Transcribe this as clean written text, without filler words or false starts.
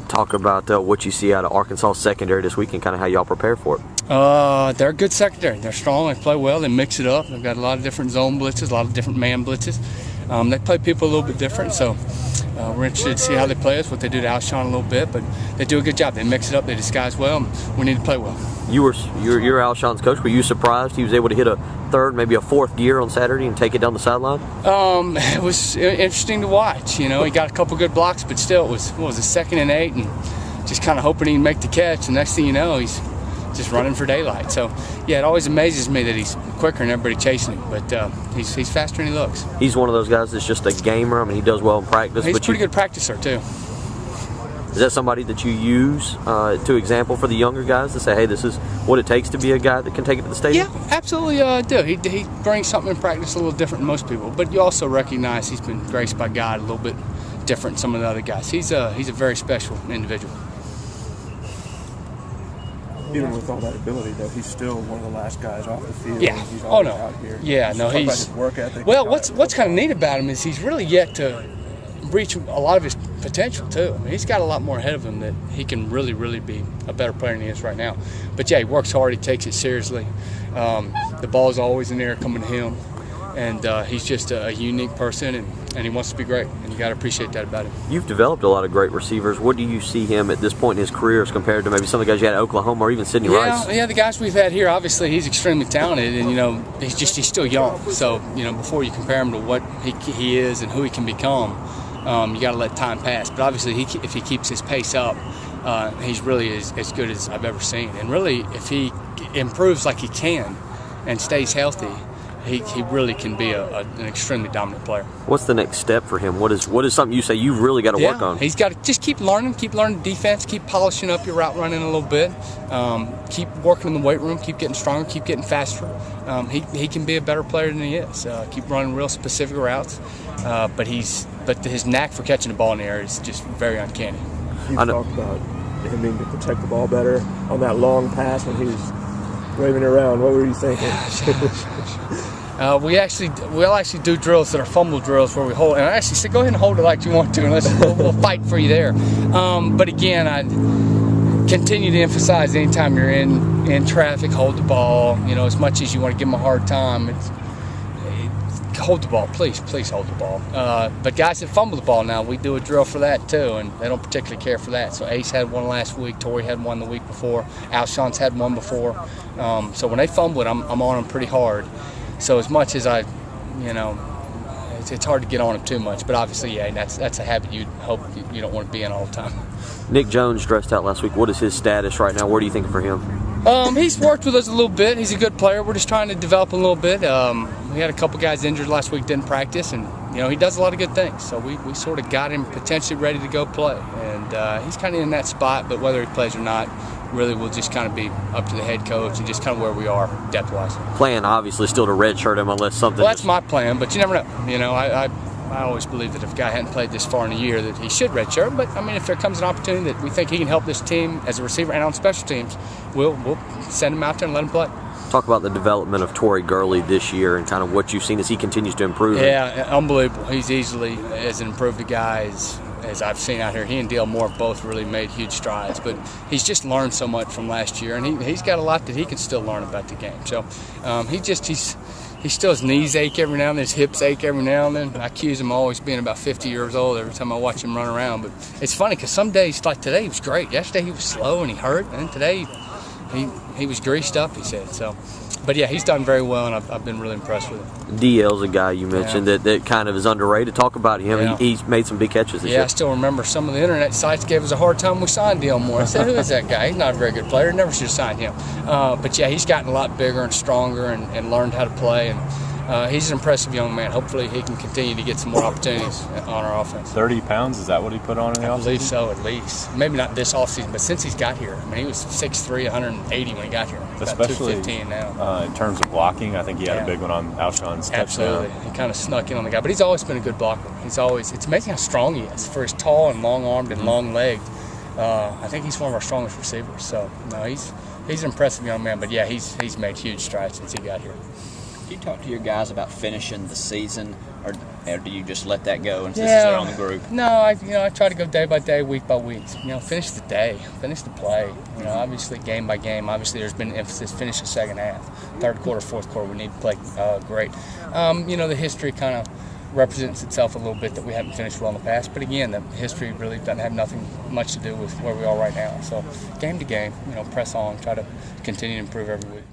talk about what you see out of Arkansas secondary this week and kind of how y'all prepare for it. They're a good secondary. They're strong. They play well. They mix it up. They've got a lot of different zone blitzes, a lot of different man blitzes. They play people a little bit different, so we're interested to see how they play us, what they do to Alshon a little bit, but they do a good job. They mix it up. They disguise well. And we need to play well. You're Alshon's coach. Were you surprised he was able to hit a third, maybe a fourth gear on Saturday and take it down the sideline? It was interesting to watch. You know, he got a couple good blocks, but still, it was a 2nd and 8, and just kind of hoping he'd make the catch. And next thing you know, he's just running for daylight. So, yeah, it always amazes me that he's quicker than everybody chasing him, but he's faster than he looks. He's one of those guys that's just a gamer. I mean, he does well in practice. He's a pretty good practicer, too. Is that somebody that you use to example for the younger guys to say, hey, this is what it takes to be a guy that can take it to the stadium? Yeah, absolutely do. He brings something in practice a little different than most people, but you also recognize he's been graced by God a little bit different than some of the other guys. He's a very special individual. Even with all that ability, though, he's still one of the last guys off the field. Yeah. He's oh no. Out here. Yeah. No. He's his work ethic. Well, what's kind of neat about him is he's really yet to reach a lot of his potential too. I mean, he's got a lot more ahead of him that he can really be a better player than he is right now. But yeah, he works hard. He takes it seriously. The ball's always in the air coming to him, and he's just a unique person, and he wants to be great. And you got to appreciate that about him. You've developed a lot of great receivers. What do you see him at this point in his career as compared to maybe some of the guys you had at Oklahoma or even Sidney Rice? Yeah, the guys we've had here, obviously he's extremely talented, and you know he's still young. So you know before you compare him to what he is and who he can become, you got to let time pass. But obviously if he keeps his pace up, he's really as good as I've ever seen. And really, if he improves like he can and stays healthy, he really can be an extremely dominant player. What's the next step for him? What is something you say you've really got to work on? He's got to just keep learning defense, keep polishing up your route running a little bit, keep working in the weight room, keep getting stronger, keep getting faster. He can be a better player than he is. Keep running real specific routes, but his knack for catching the ball in the air is just very uncanny. You talked about him needing to protect the ball better on that long pass when he was waving around. What were you thinking? We'll actually do drills that are fumble drills where we hold, and I actually said, go ahead and hold it like you want to, and we'll fight for you there. But again, I continue to emphasize anytime you're in traffic, hold the ball. You know, as much as you want to give them a hard time, hold the ball, please hold the ball. But guys that fumble the ball now, we do a drill for that too, and they don't particularly care for that. So Ace had one last week, Torrey had one the week before, Alshon's had one before. So when they fumble it, I'm on them pretty hard. So as much as it's hard to get on him too much, but obviously, yeah, that's a habit you hope you don't want to be in all the time. Nick Jones dressed out last week. What is his status right now? Where do you think for him? He's worked with us a little bit. He's a good player. We're just trying to develop him a little bit. We had a couple guys injured last week, didn't practice, and you know he does a lot of good things. So we sort of got him potentially ready to go play, and he's kind of in that spot. But whether he plays or not, really will just kind of be up to the head coach and just kind of where we are depth-wise. Plan obviously still to redshirt him unless something. Well, that's my plan, but you never know. You know, I always believe that if a guy hadn't played this far in a year, that he should redshirt. But I mean, if there comes an opportunity that we think he can help this team as a receiver and on special teams, we'll send him out there and let him play. Talk about the development of Torrey Gurley this year and kind of what you've seen as he continues to improve. Yeah, unbelievable. He's easily as improved a guy as I've seen out here. He and Dale Moore both really made huge strides, but he's just learned so much from last year, and he's got a lot that he can still learn about the game. So he still his knees ache every now and then, his hips ache every now and then. I accuse him of always being about 50 years old every time I watch him run around. But it's funny because some days, like today, he was great. Yesterday he was slow and he hurt, and today he was greased up, he said. So, but yeah, he's done very well, and I've been really impressed with him. DL's a guy you mentioned that kind of is underrated. Talk about him. Yeah. He's made some big catches this year. I still remember some of the internet sites gave us a hard time when we signed Dale Moore. I said, who is that guy? He's not a very good player. Never should have signed him. But yeah, he's gotten a lot bigger and stronger and learned how to play. And he's an impressive young man. Hopefully he can continue to get some more opportunities on our offense. 30 pounds, is that what he put on in the offseason? I believe so, at least. Maybe not this offseason, but since he's got here. I mean, he was 6'3", 180 when he got here. He's especially about 215 now. In terms of blocking, I think he had a big one on Alshon's touchdown. Absolutely. He kind of snuck in on the guy, but he's always been a good blocker. It's amazing how strong he is for his tall and long-armed and long-legged. I think he's one of our strongest receivers. So, no, he's an impressive young man, but yeah, he's made huge strides since he got here. Do you talk to your guys about finishing the season, or do you just let that go and this is there on the group? No, I try to go day by day, week by week. Finish the day, finish the play. Obviously game by game. Obviously, there's been emphasis finish the second half, third quarter, fourth quarter. We need to play great. The history kind of represents itself a little bit that we haven't finished well in the past. But again, the history really doesn't have nothing much to do with where we are right now. So game to game, press on, try to continue to improve every week.